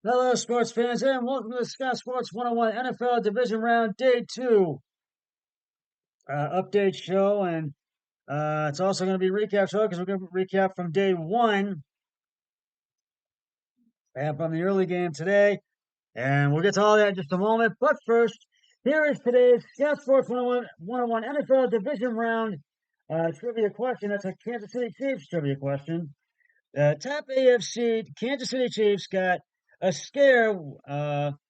Hello, sports fans, and welcome to the Sky Sports 101 NFL Division Round Day 2 update show. And it's also going to be a recap show because we're going to recap from Day 1 and from the early game today. And we'll get to all that in just a moment. But first, here is today's Sky Sports 101 NFL Division Round trivia question. That's a Kansas City Chiefs trivia question. Top AFC Kansas City Chiefs got a scare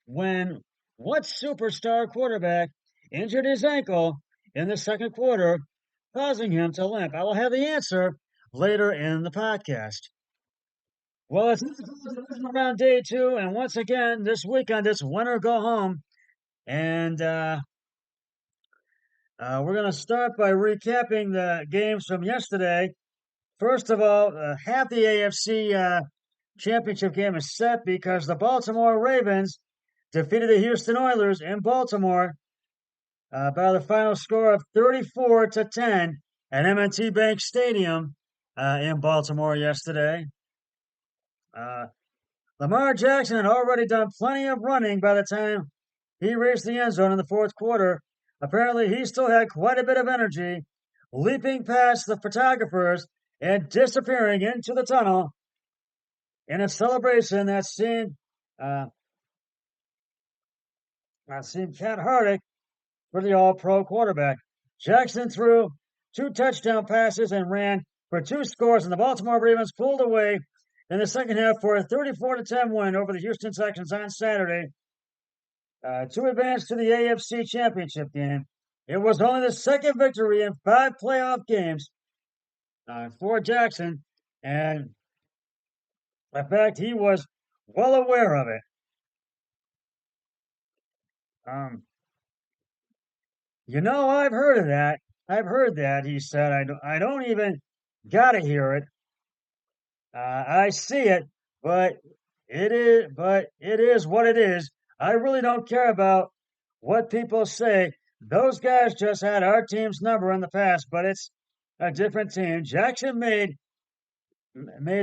when what superstar quarterback injured his ankle in the second quarter, causing him to limp? I will have the answer later in the podcast. Well, it's around day 2, and once again, this weekend, it's win or go home. And we're going to start by recapping the games from yesterday. First of all, half the AFC championship game is set because the Baltimore Ravens defeated the Houston Oilers in Baltimore by the final score of 34-10 at M&T Bank Stadium in Baltimore yesterday. Uh, Lamar Jackson had already done plenty of running by the time he reached the end zone in the fourth quarter. Apparently, he still had quite a bit of energy, leaping past the photographers and disappearing into the tunnel in a celebration uh, that seemed cat-hearted for the All-Pro quarterback. Jackson threw 2 touchdown passes and ran for 2 scores, and the Baltimore Ravens pulled away in the second half for a 34-10 win over the Houston Texans on Saturday to advance to the AFC Championship game. It was only the second victory in 5 playoff games for Jackson, and in fact, he was well aware of it. Um, I've heard of that. I've heard that, he said. I don't even gotta hear it. I see it, but it is what it is. I really don't care about what people say. Those guys just had our team's number in the past, but it's a different team. Jackson made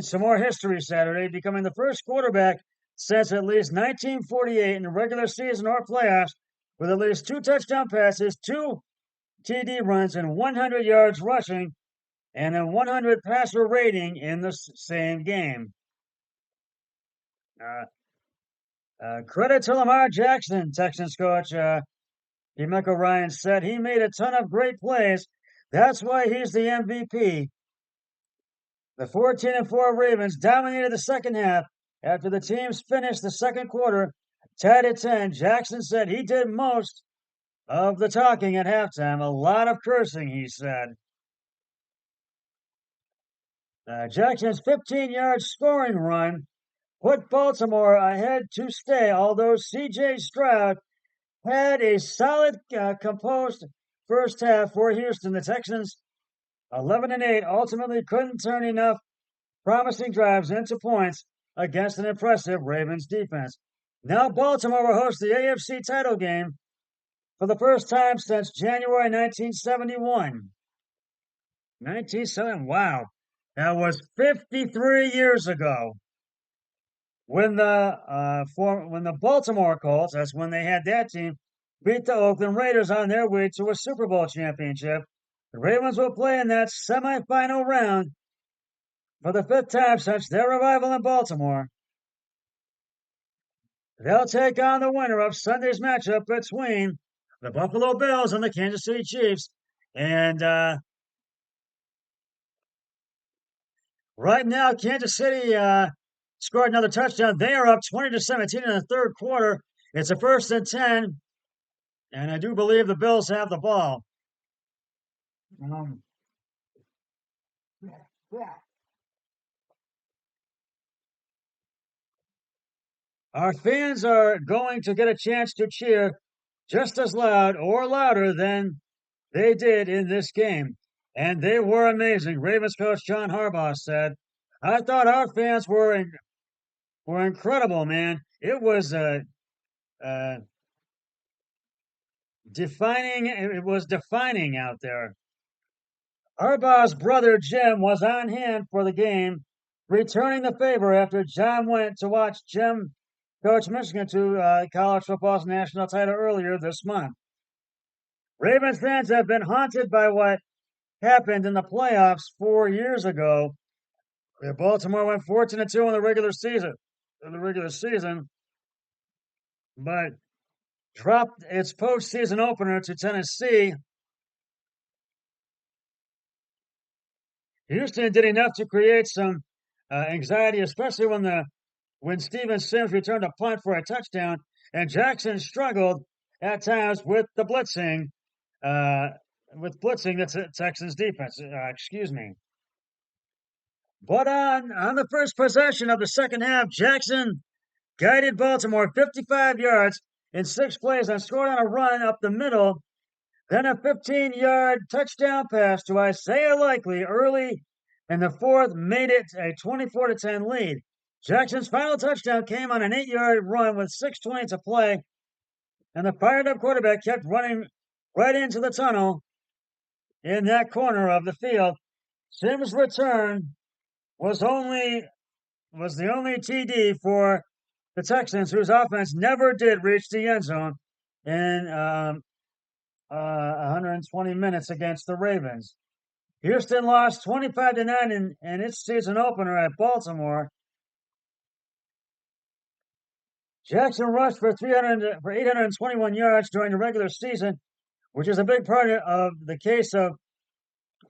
some more history Saturday, becoming the first quarterback since at least 1948 in the regular season or playoffs with at least 2 touchdown passes, 2 TD runs, and 100 yards rushing, and a 100 passer rating in the same game. Uh, Credit to Lamar Jackson, Texans coach Michael Ryan said. He made a ton of great plays. That's why he's the MVP. The 14-4 Ravens dominated the second half after the teams finished the second quarter tied at 10. Jackson said he did most of the talking at halftime. A lot of cursing, he said. Jackson's 15-yard scoring run put Baltimore ahead to stay, although C.J. Stroud had a solid, composed first half for Houston. The Texans, 11-8, ultimately couldn't turn enough promising drives into points against an impressive Ravens defense. Now Baltimore will host the AFC title game for the first time since January 1971. 1970, wow. That was 53 years ago. When the Baltimore Colts, that's when they had that team, beat the Oakland Raiders on their way to a Super Bowl championship. The Ravens will play in that semifinal round for the 5th time since their arrival in Baltimore. They'll take on the winner of Sunday's matchup between the Buffalo Bills and the Kansas City Chiefs. And right now, Kansas City scored another touchdown. They are up 20-17 in the third quarter. It's a 1st and 10, and I do believe the Bills have the ball. Um, our fans are going to get a chance to cheer just as loud or louder than they did in this game. And they were amazing. Ravens coach John Harbaugh said, I thought our fans were incredible, man. It was uh, defining out there. Harbaugh's brother Jim was on hand for the game, returning the favor after John went to watch Jim coached Michigan to college football's national title earlier this month. Ravens fans have been haunted by what happened in the playoffs 4 years ago. Baltimore went 14-2 in the regular season. But dropped its postseason opener to Tennessee. Houston did enough to create some anxiety, especially when Steven Sims returned a punt for a touchdown, and Jackson struggled at times uh, with blitzing the Texans defense. Excuse me. But on the first possession of the second half, Jackson guided Baltimore 55 yards in 6 plays and scored on a run up the middle. Then a 15-yard touchdown pass to Isaiah Likely early in the fourth made it a 24-10 lead. Jackson's final touchdown came on an 8-yard run with 6:20 to play, and the fired-up quarterback kept running right into the tunnel in that corner of the field. Sims' return was the only TD for the Texans, whose offense never did reach the end zone in 120 minutes against the Ravens. Houston lost 25-9 in its season opener at Baltimore. Jackson rushed for 821 yards during the regular season, which is a big part of the case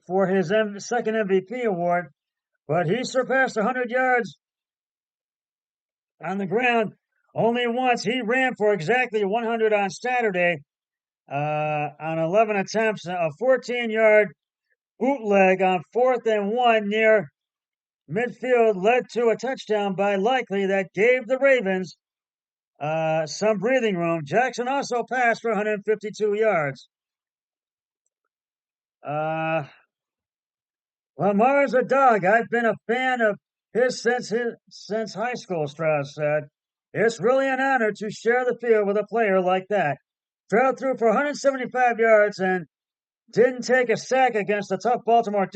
for his second MVP award. But he surpassed 100 yards on the ground only once. He ran for exactly 100 on Saturday on 11 attempts. A 14-yard bootleg on 4th and 1 near midfield led to a touchdown by Likely that gave the Ravens some breathing room. Jackson also passed for 152 yards. Lamar's a dog. I've been a fan of his since high school, Strauss said. It's really an honor to share the field with a player like that. Stroud threw for 175 yards and didn't take a sack against a tough Baltimore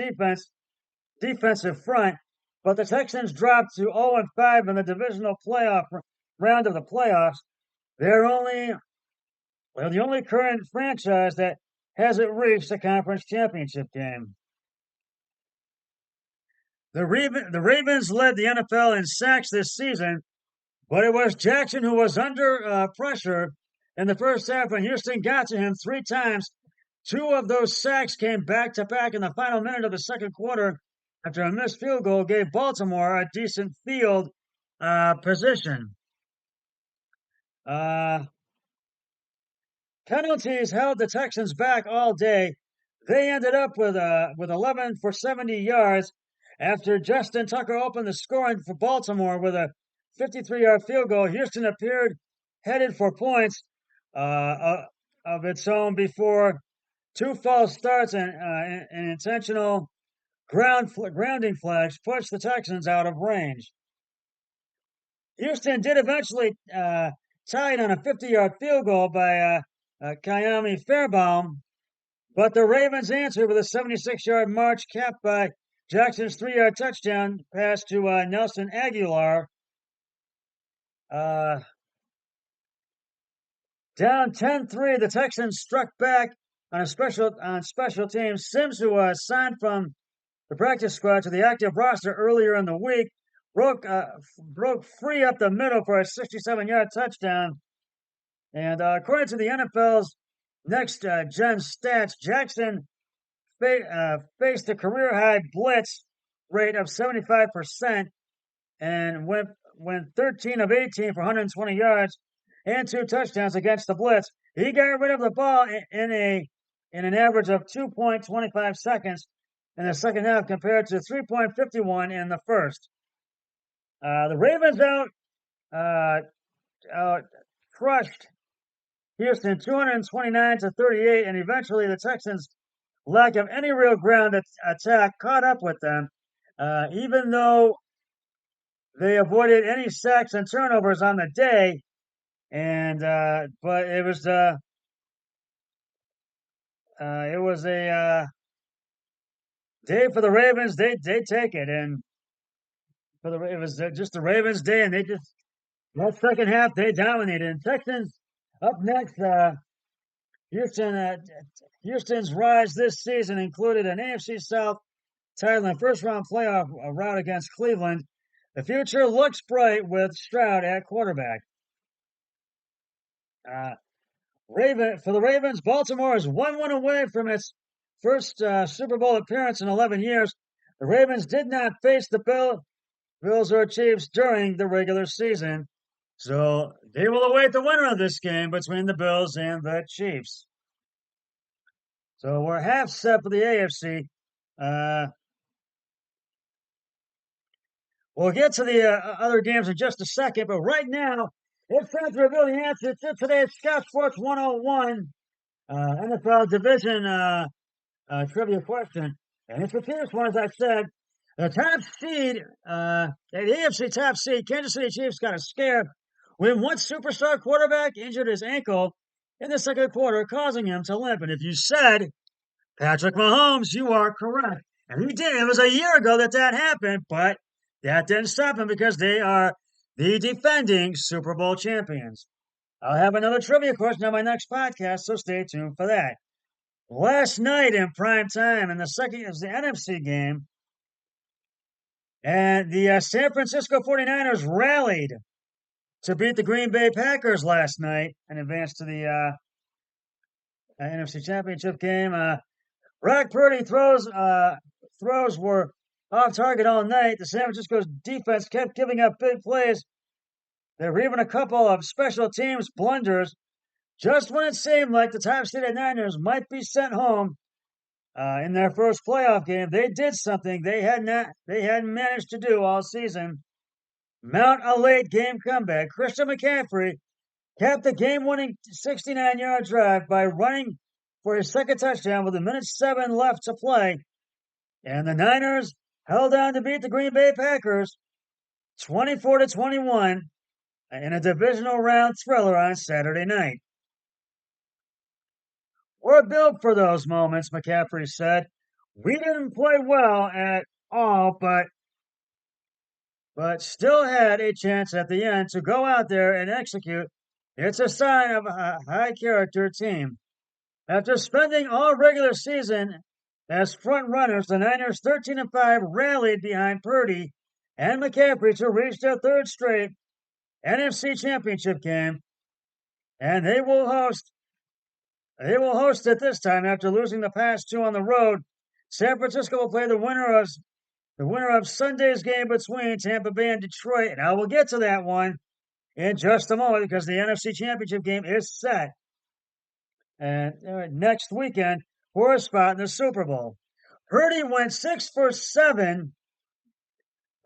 defensive front, but the Texans dropped to 0-5 in the divisional playoff round of the playoffs. They're the only current franchise that hasn't reached the conference championship game. The Ravens led the NFL in sacks this season, but it was Jackson who was under pressure in the first half when Houston got to him 3 times. 2 of those sacks came back to back in the final minute of the second quarter after a missed field goal gave Baltimore a decent field position. Penalties held the Texans back all day. They ended up with 11 for 70 yards after Justin Tucker opened the scoring for Baltimore with a 53-yard field goal. Houston appeared headed for points of its own before 2 false starts and intentional grounding flags pushed the Texans out of range. Houston did eventually tie it on a 50-yard field goal by Kayami Fairbaum, but the Ravens answered with a 76-yard march capped by Jackson's 3-yard touchdown pass to Nelson Aguilar. Down 10-3, the Texans struck back on special teams. Sims, who was signed from the practice squad to the active roster earlier in the week, broke free up the middle for a 67-yard touchdown. And according to the NFL's next gen stats, Jackson faced a career-high blitz rate of 75% and went 13 of 18 for 120 yards and 2 touchdowns against the blitz. He got rid of the ball in an average of 2.25 seconds in the second half compared to 3.51 in the first. The Ravens crushed Houston 229-38, and eventually the Texans' lack of any real ground attack caught up with them. Even though they avoided any sacks and turnovers on the day, but it was a day for the Ravens. They take it, and it was just the Ravens' day, and That second half, they dominated. And Texans up next. Houston, Houston's rise this season included an AFC South title and first round playoff route against Cleveland. The future looks bright with Stroud at quarterback. Uh, for the Ravens, Baltimore is 1-1 away from its first Super Bowl appearance in 11 years. The Ravens did not face the Bills or Chiefs during the regular season, so they will await the winner of this game between the Bills and the Chiefs. So we're half set for the AFC. Uh, we'll get to the other games in just a second, but right now, it's time to reveal the answer to today's Scout Sports 101 NFL Division trivia question. And it's a serious one, as I said. The top seed, the AFC top seed, Kansas City Chiefs got a scare when one superstar quarterback injured his ankle in the second quarter, causing him to limp. And if you said Patrick Mahomes, you are correct. And he did. It was a year ago that happened, but that didn't stop him because they are the defending Super Bowl champions. I'll have another trivia question on my next podcast, so stay tuned for that. Last night in prime time, in the second is the NFC game, and the San Francisco 49ers rallied to beat the Green Bay Packers last night and advance to the NFC Championship game. Brock Purdy throws were off target all night. The San Francisco defense kept giving up big plays. There were even a couple of special teams blunders. Just when it seemed like the top-seeded Niners might be sent home in their first playoff game, they did something they hadn't managed to do all season. Mount a late game comeback. Christian McCaffrey capped the game-winning 69-yard drive by running for his second touchdown with 1:07 left to play. And the Niners held on to beat the Green Bay Packers 24-21 in a divisional round thriller on Saturday night. We're built for those moments, McCaffrey said. We didn't play well at all, but still had a chance at the end to go out there and execute. It's a sign of a high-character team. After spending all regular season as front runners, the Niners 13-5 rallied behind Purdy and McCaffrey to reach their third straight NFC Championship game, and they will host it this time after losing the past two on the road. San Francisco will play the winner of Sunday's game between Tampa Bay and Detroit, and I will get to that one in just a moment because the NFC Championship game is set and next weekend for a spot in the Super Bowl. Purdy went 6 for 7,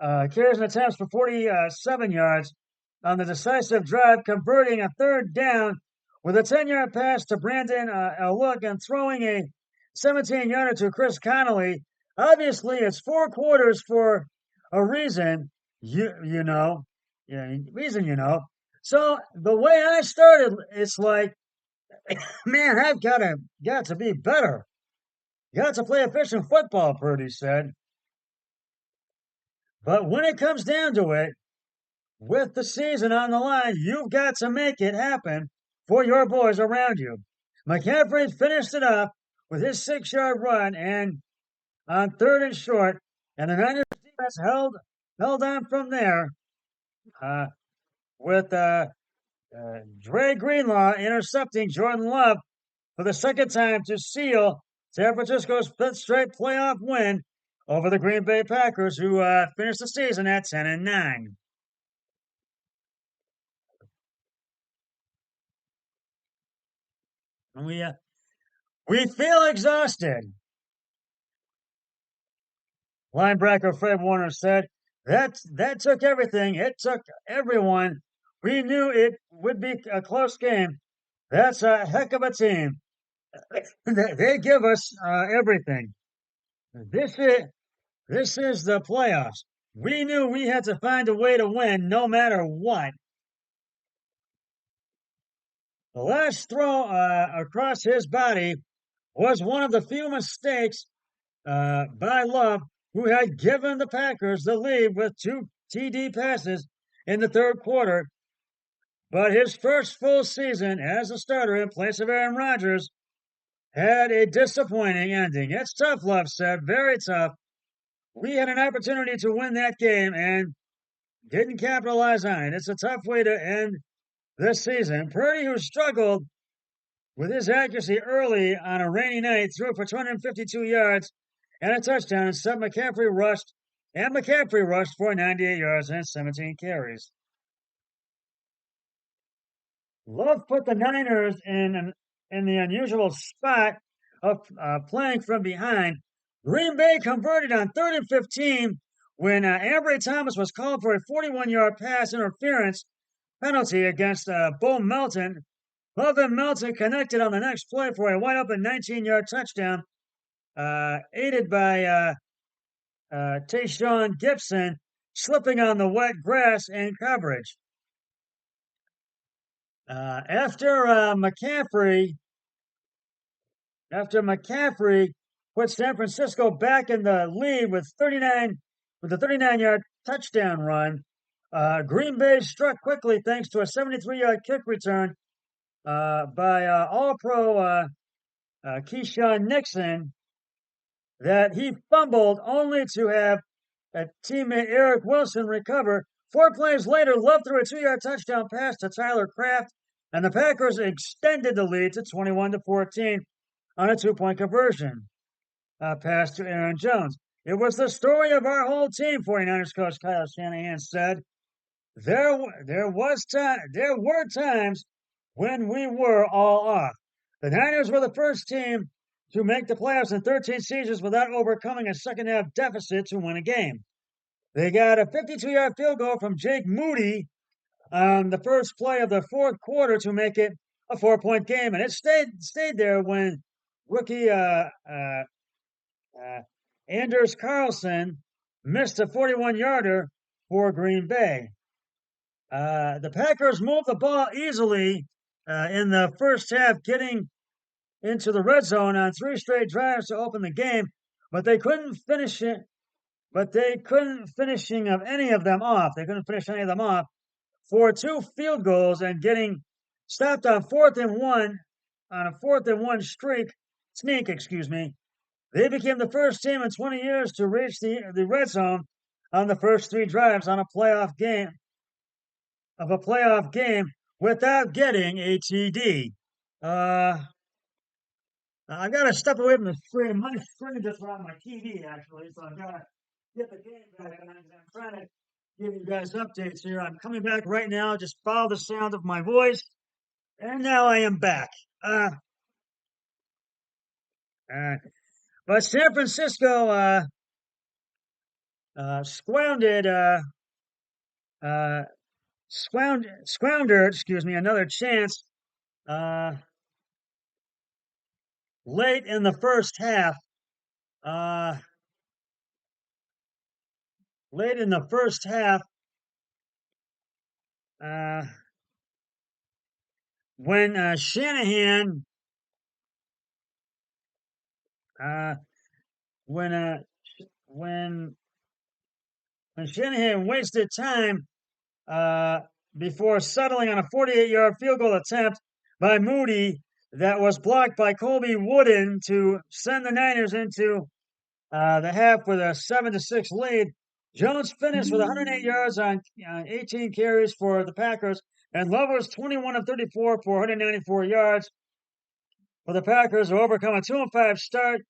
carries and attempts for 47 yards on the decisive drive, converting a third down with a 10-yard pass to Brandon Ayuk and throwing a 17-yarder to Chris Connolly. Obviously, it's 4 quarters for a reason, you know. So the way I started, it's like, man, I've got to be better. Got to play efficient football, Purdy said. But when it comes down to it, with the season on the line, you've got to make it happen for your boys around you. McCaffrey finished it up with his 6-yard run and on third and short, and the Niners defense held on from there with Dre Greenlaw intercepting Jordan Love for the second time to seal San Francisco's fifth straight playoff win over the Green Bay Packers, who finished the season at 10-9. We feel exhausted. Linebacker Fred Warner said, that took everything. It took everyone. We knew it would be a close game. That's a heck of a team. They give us everything. This is the playoffs. We knew we had to find a way to win no matter what. The last throw across his body was one of the few mistakes by Love, who had given the Packers the lead with 2 TD passes in the third quarter. but his first full season as a starter in place of Aaron Rodgers had a disappointing ending. It's tough, Love said, very tough. We had an opportunity to win that game and didn't capitalize on it. It's a tough way to end this season. Purdy, who struggled with his accuracy early on a rainy night, threw for 252 yards and a touchdown, and McCaffrey rushed for 98 yards and 17 carries. Love put the Niners in the unusual spot of playing from behind. Green Bay converted on 3rd and 15 when Ambry Thomas was called for a 41-yard pass interference penalty against Bo Melton. Love and Melton connected on the next play for a wide-open 19-yard touchdown, aided by Tayshaun Gibson slipping on the wet grass in coverage. After McCaffrey put San Francisco back in the lead with a 39-yard touchdown run, Green Bay struck quickly thanks to a 73-yard kick return by All-Pro Keyshawn Nixon that he fumbled only to have teammate Eric Wilson recover. 4 plays later, Love threw a 2-yard touchdown pass to Tyler Kraft, and the Packers extended the lead to 21-14 on a 2-point conversion pass to Aaron Jones. It was the story of our whole team, 49ers coach Kyle Shanahan said. There were times when we were all off. The Niners were the first team to make the playoffs in 13 seasons without overcoming a second half deficit to win a game. They got a 52-yard field goal from Jake Moody on the first play of the fourth quarter to make it a 4-point game, and it stayed there when rookie Anders Carlson missed a 41-yarder for Green Bay. The Packers moved the ball easily in the first half, getting into the red zone on 3 straight drives to open the game, but they couldn't finish it. But they couldn't finishing of any of them off. They couldn't finish any of them off for 2 field goals and getting stopped on 4th and 1 on a 4th and 1 sneak. Excuse me. They became the first team in 20 years to reach the red zone on the first 3 drives on a playoff game without getting a TD. I've got to step away from the screen. My screen just ran my TV actually, so I've got to get the game back. And I'm trying to give you guys updates here. I'm coming back right now. Just follow the sound of my voice, and now I am back. But San Francisco squandered, another chance late in the first half. Late in the first half, when Shanahan, when Shanahan wasted time before settling on a 48-yard field goal attempt by Moody that was blocked by Colby Wooden to send the Niners into the half with a 7-6 lead. Jones finished with 108 yards on 18 carries for the Packers, and Love was 21 of 34 for 194 yards for the Packers to overcome a 2-5 start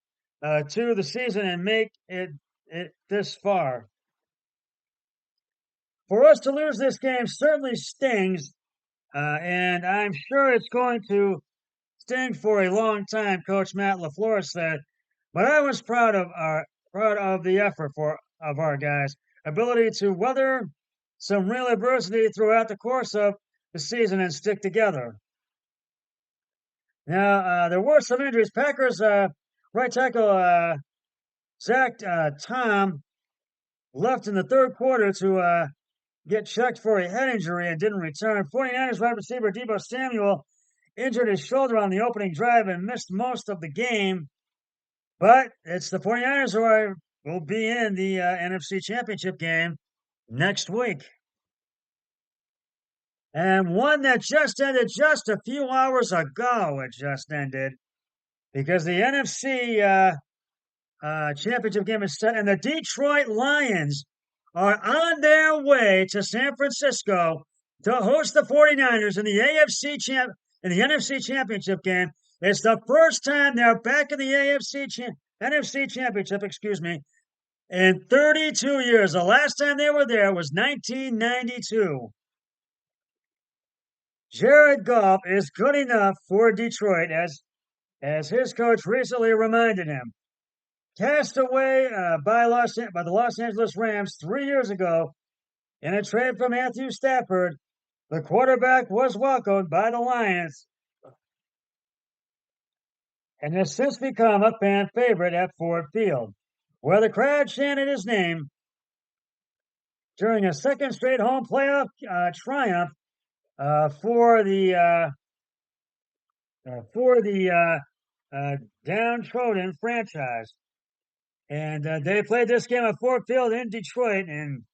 to the season and make it this far. For us to lose this game certainly stings, and I'm sure it's going to sting for a long time, Coach Matt LaFleur said. But I was proud of the effort of our guys' ability to weather some real adversity throughout the course of the season and stick together. Now there were some injuries. Packers right tackle Zach Tom left in the third quarter to get checked for a head injury and didn't return. 49ers wide receiver Deebo Samuel injured his shoulder on the opening drive and missed most of the game. But it's the 49ers who will be in the NFC Championship game next week. and one that just ended just a few hours ago. It just ended because the NFC championship game is set, and the Detroit Lions are on their way to San Francisco to host the 49ers in the NFC championship game. It's the first time they're back in the NFC championship, excuse me, in 32 years. The last time they were there was 1992. Jared Goff is good enough for Detroit, as his coach recently reminded him. Cast away by the Los Angeles Rams 3 years ago in a trade for Matthew Stafford, the quarterback was welcomed by the Lions and has since become a fan favorite at Ford Field, where the crowd chanted his name during a second straight home playoff triumph for the downtrodden franchise. And they played this game at Ford Field in Detroit, and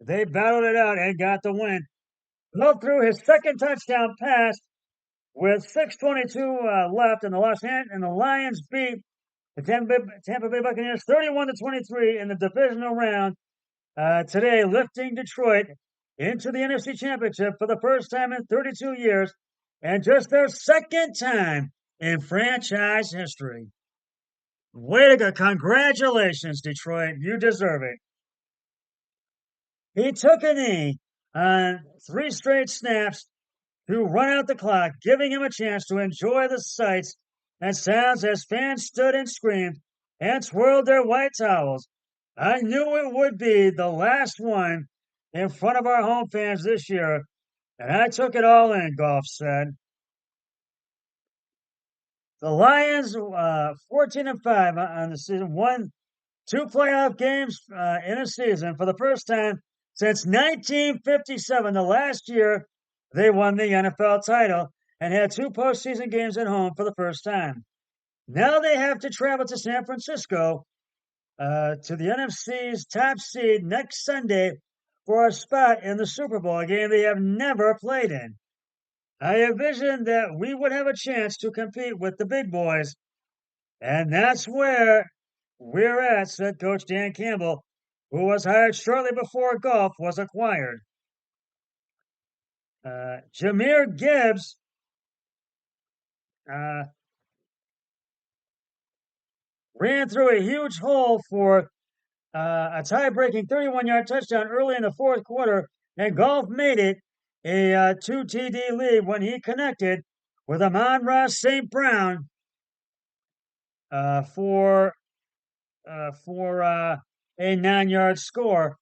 they battled it out and got the win. Love threw his second touchdown pass with 6:22 left, and the Lions beat the Tampa Bay Buccaneers 31-23 in the divisional round today, lifting Detroit into the NFC Championship for the first time in 32 years, and just their second time in franchise history. Way to go! Congratulations, Detroit! You deserve it. He took a knee on three straight snaps to run out the clock, giving him a chance to enjoy the sights and sounds as fans stood and screamed and twirled their white towels. I knew it would be the last one in front of our home fans this year, and I took it all in, Goff said. The Lions, 14-5 on the season, won two playoff games in a season for the first time since 1957, the last year they won the NFL title, and had two postseason games at home for the first time. Now they have to travel to San Francisco to the NFC's top seed next Sunday for a spot in the Super Bowl, a game they have never played in. I envisioned that we would have a chance to compete with the big boys, and that's where we're at, said Coach Dan Campbell, who was hired shortly before Goff was acquired. Jahmyr Gibbs ran through a huge hole for a tie-breaking 31-yard touchdown early in the fourth quarter, and Goff made it a 2 TD lead when he connected with Amon-Ra St. Brown for a 9-yard score.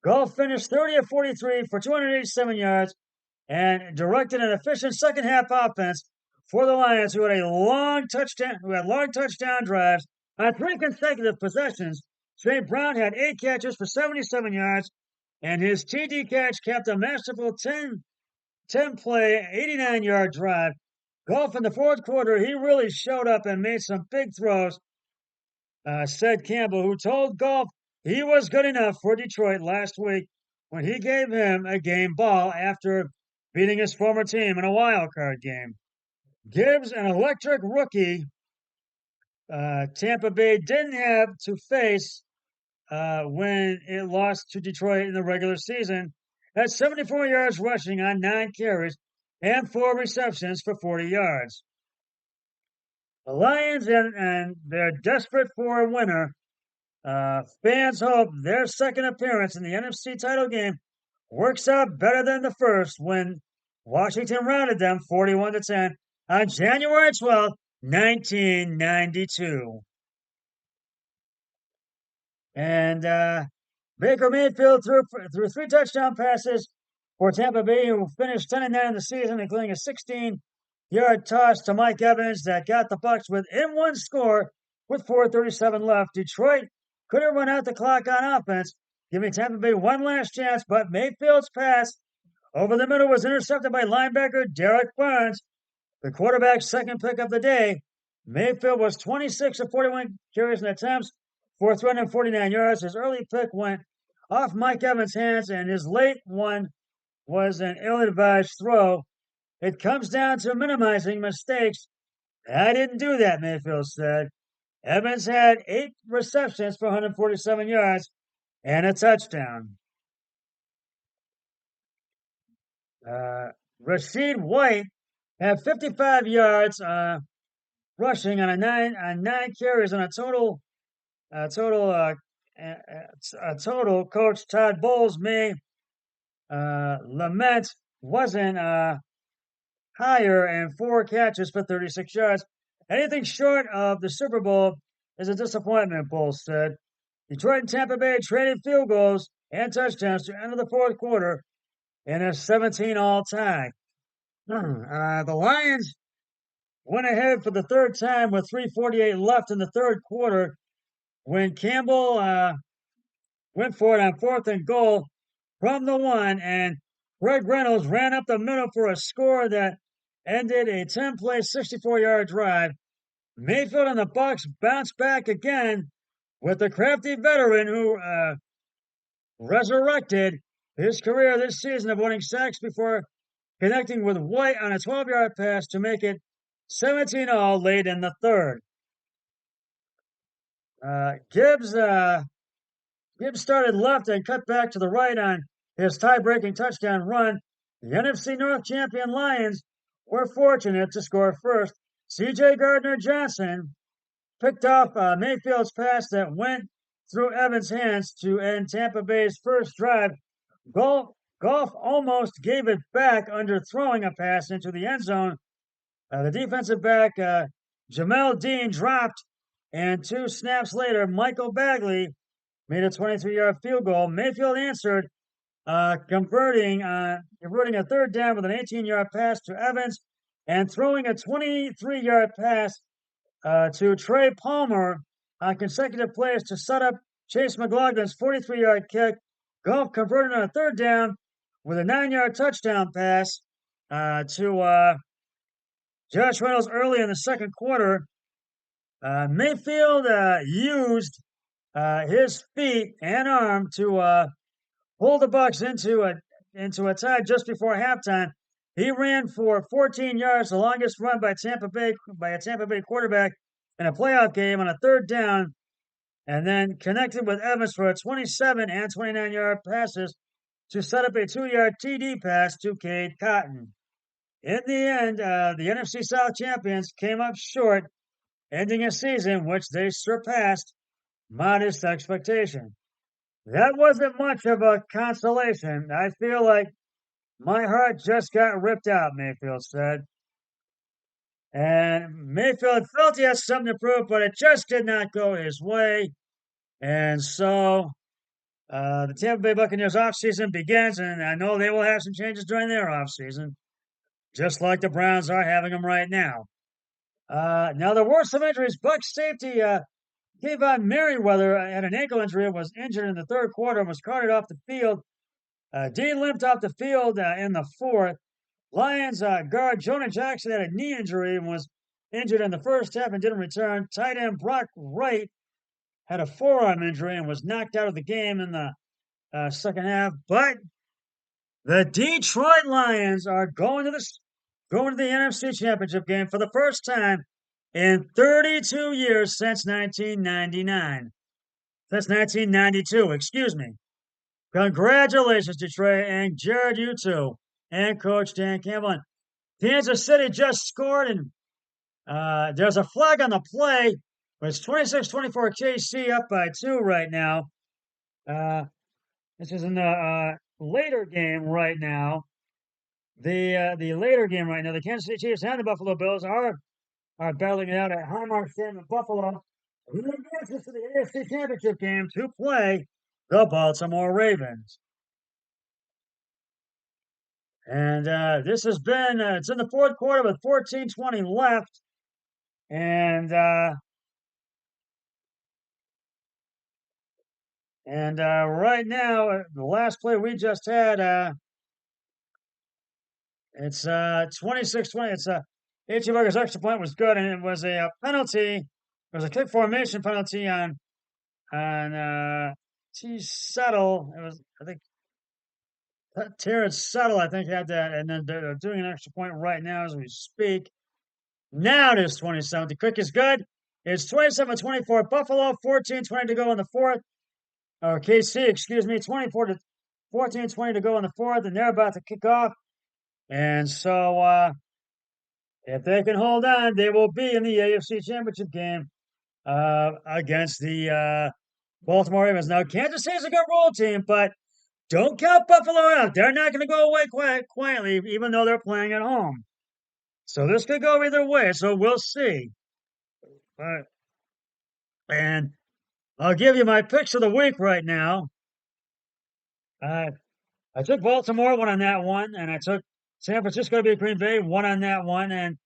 Goff finished 30 of 43 for 287 yards and directed an efficient second half offense for the Lions, who had long touchdown drives on three consecutive possessions. St. Brown had 8 catches for 77 yards, and his TD catch capped a masterful 10-play, 89-yard drive. Goff in the fourth quarter, he really showed up and made some big throws, said Campbell, who told Goff he was good enough for Detroit last week when he gave him a game ball after beating his former team in a wild card game. Gibbs, an electric rookie, Tampa Bay didn't have to face when it lost to Detroit in the regular season, at 74 yards rushing on 9 carries and 4 receptions for 40 yards. The Lions, and they're desperate for a winner. Fans hope their second appearance in the NFC title game works out better than the first when Washington routed them 41-10 on January 12th, 1992. And Baker Mayfield threw 3 touchdown passes for Tampa Bay, who finished 10-9 in the season, including a 16-yard toss to Mike Evans that got the Bucs within one score with 4:37 left. Detroit couldn't run out the clock on offense, giving Tampa Bay one last chance, but Mayfield's pass over the middle was intercepted by linebacker Derek Barnes, the quarterback's second pick of the day. Mayfield was 26 of 41 carries and attempts for 349 yards. His early pick went off Mike Evans' hands, and his late one was an ill-advised throw. It comes down to minimizing mistakes. I didn't do that, Mayfield said. Evans had 8 receptions for 147 yards and a touchdown. Uh, Rashid White had 55 yards rushing on nine carries on a total. Coach Todd Bowles may lament wasn't higher and 4 catches for 36 yards. Anything short of the Super Bowl is a disappointment, Bowles said. Detroit and Tampa Bay traded field goals and touchdowns to enter the fourth quarter in a 17-all tie. The Lions went ahead for the third time with 3:48 left in the third quarter when Campbell went for it on fourth and goal from the one, and Greg Reynolds ran up the middle for a score that ended a 10-play, 64-yard drive. Mayfield and the Bucks bounced back again with the crafty veteran who resurrected his career this season of winning sacks before connecting with White on a 12-yard pass to make it 17-all late in the third. Gibbs started left and cut back to the right on his tie-breaking touchdown run. The NFC North champion Lions were fortunate to score first. C.J. Gardner-Johnson picked off Mayfield's pass that went through Evans' hands to end Tampa Bay's first drive. Goff almost gave it back under throwing a pass into the end zone. The defensive back, Jamel Dean, dropped, and 2 snaps later, Michael Bagley made a 23-yard field goal. Mayfield answered, converting a third down with an 18-yard pass to Evans and throwing a 23-yard pass to Trey Palmer on consecutive plays to set up Chase McLaughlin's 43-yard kick. Goff converted on a third down with a 9-yard touchdown pass to Josh Reynolds early in the second quarter. Mayfield used his feet and arm to pull the Bucks into a tie just before halftime. He ran for 14 yards, the longest run by a Tampa Bay quarterback in a playoff game on a third down, and then connected with Evans for a 27 and 29-yard passes to set up a 2-yard TD pass to Cade Cotton. In the end, the NFC South champions came up short, ending a season which they surpassed modest expectation. That wasn't much of a consolation. I feel like my heart just got ripped out, Mayfield said. And Mayfield felt he had something to prove, but it just did not go his way. And so the Tampa Bay Buccaneers offseason begins, and I know they will have some changes during their offseason, just like the Browns are having them right now. Now, the worst of injuries, Bucs safety Kayvon Merriweather had an ankle injury and was injured in the third quarter and was carted off the field. Dean limped off the field in the fourth. Lions guard Jonah Jackson had a knee injury and was injured in the first half and didn't return. Tight end Brock Wright had a forearm injury and was knocked out of the game in the second half. But the Detroit Lions are going to the NFC Championship game for the first time in 32 years since 1999. Since 1992, excuse me. Congratulations, Detroit, and Jared, you too, and Coach Dan Campbell. Kansas City just scored, and there's a flag on the play, but it's 26-24 KC up by 2 right now. This is in the later game right now. The later game right now, the Kansas City Chiefs and the Buffalo Bills are battling it out at Highmark Stadium in Buffalo. Who advances to the AFC Championship game to play the Baltimore Ravens. And this has been, it's in the fourth quarter with 14:20 left. And right now, the last play we just had, it's 26-20. It's H.E. Burger's extra point was good, and it was a penalty. It was a kick formation penalty on T. Settle. It was, I think, Terrence Settle, I think, had that, and then they're doing an extra point right now as we speak. Now it is 27. The quick is good. It's 27-24. Buffalo, 14-20 to go in the fourth. Or KC, excuse me, 24 to 14-20 to go in the fourth, and they're about to kick off. And so if they can hold on, they will be in the AFC Championship game against the Baltimore Ravens. Now, Kansas City is a good road team, but don't count Buffalo out. They're not going to go away quietly, even though they're playing at home. So this could go either way. So we'll see. And I'll give you my picks of the week right now. Uh, I took Baltimore, one on that one, and I took San Francisco to beat Green Bay, one on that one, and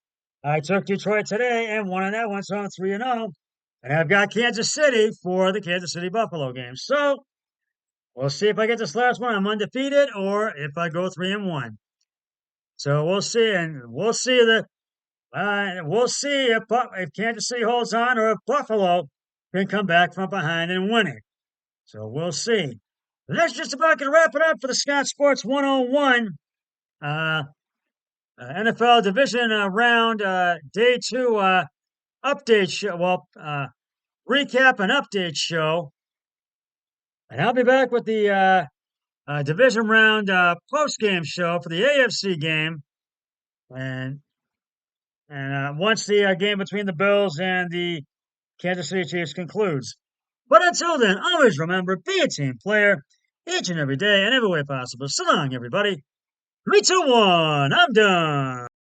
I took Detroit today and one on that one, so I'm 3-0. And I've got Kansas City for the Kansas City Buffalo game. So we'll see if I get this last one. I'm undefeated, or if I go 3-1. So we'll see, and we'll see if Kansas City holds on, or if Buffalo can come back from behind and win it. So we'll see. That's just about going to wrap it up for the Scott Sports 101 NFL Division round day 2 update show. Well, recap and update show. And I'll be back with the division round post game show for the AFC game, and once the game between the Bills and the Kansas City Chiefs concludes. But until then, always remember, be a team player each and every day and every way possible. So long, everybody. 3, 2, 1. I'm done.